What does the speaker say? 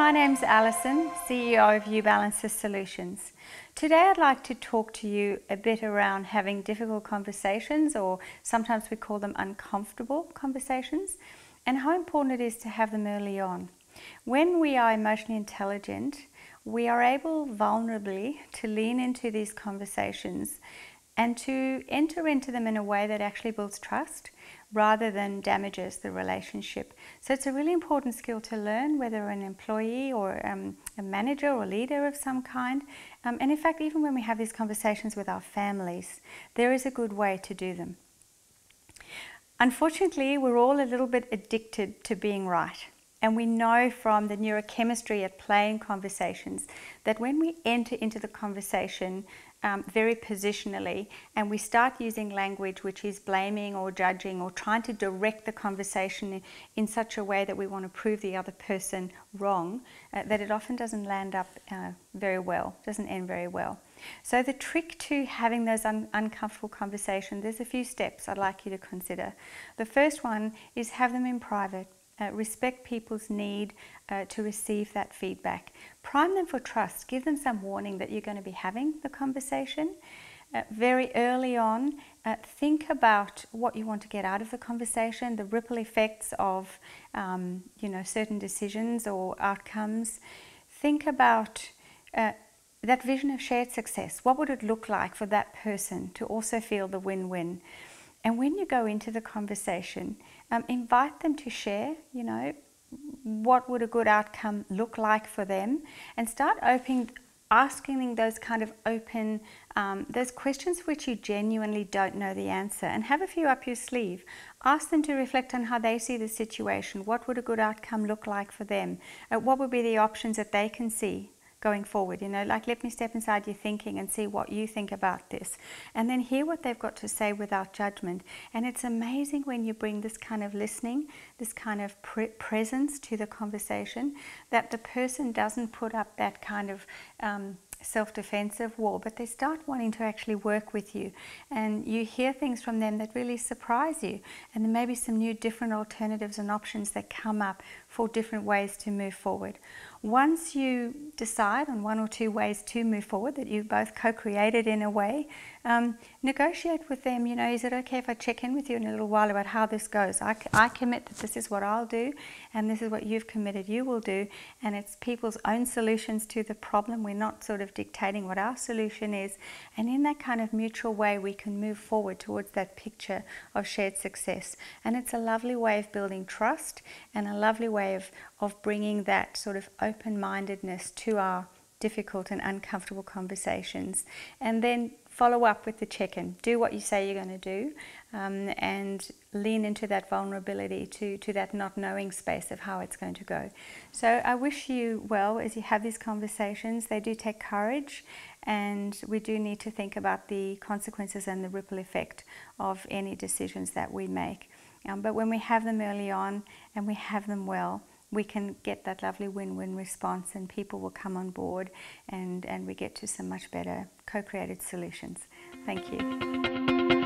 my name's Alison, CEO of UBalances Solutions. Today I'd like to talk to you a bit around having difficult conversations, or sometimes we call them uncomfortable conversations, and how important it is to have them early on. When we are emotionally intelligent, we are able vulnerably to lean into these conversations and to enter into them in a way that actually builds trust rather than damages the relationship. So it's a really important skill to learn, whether an employee or a manager or leader of some kind. And in fact, even when we have these conversations with our families, there is a good way to do them. Unfortunately, we're all a little bit addicted to being right. And we know from the neurochemistry at play in conversations that when we enter into the conversation very positionally and we start using language which is blaming or judging or trying to direct the conversation in such a way that we want to prove the other person wrong, that it often doesn't land up very well, doesn't end very well. So the trick to having those uncomfortable conversations, there's a few steps I'd like you to consider. The first one is have them in private. Respect people's need to receive that feedback. Prime them for trust. Give them some warning that you're going to be having the conversation. Very early on, think about what you want to get out of the conversation, the ripple effects of certain decisions or outcomes. Think about that vision of shared success. What would it look like for that person to also feel the win-win? And when you go into the conversation, invite them to share, what would a good outcome look like for them, and start asking those kind of open, those questions which you genuinely don't know the answer, and have a few up your sleeve. Ask them to reflect on how they see the situation. What would a good outcome look like for them? What would be the options that they can see going forward? Let me step inside your thinking and see what you think about this, and then hear what they've got to say without judgment. And it's amazing when you bring this kind of listening, this kind of presence to the conversation, that the person doesn't put up that kind of self-defensive wall, but they start wanting to actually work with you, and you hear things from them that really surprise you, and there may be some new different alternatives and options that come up for different ways to move forward. Once you decide on one or two ways to move forward that you've both co-created in a way, negotiate with them. Is it okay if I check in with you in a little while about how this goes? I commit that this is what I'll do, and this is what you've committed you will do, and it's people's own solutions to the problem. We're not sort of dictating what our solution is, and in that kind of mutual way we can move forward towards that picture of shared success. And it's a lovely way of building trust, and a lovely way of bringing that sort of open-mindedness to our difficult and uncomfortable conversations. And then follow up with the check-in. Do what you say you're going to do, and lean into that vulnerability to that not knowing space of how it's going to go. So I wish you well as you have these conversations. They do take courage, and we do need to think about the consequences and the ripple effect of any decisions that we make. But when we have them early on and we have them well, we can get that lovely win-win response, and people will come on board, and we get to some much better co-created solutions. Thank you.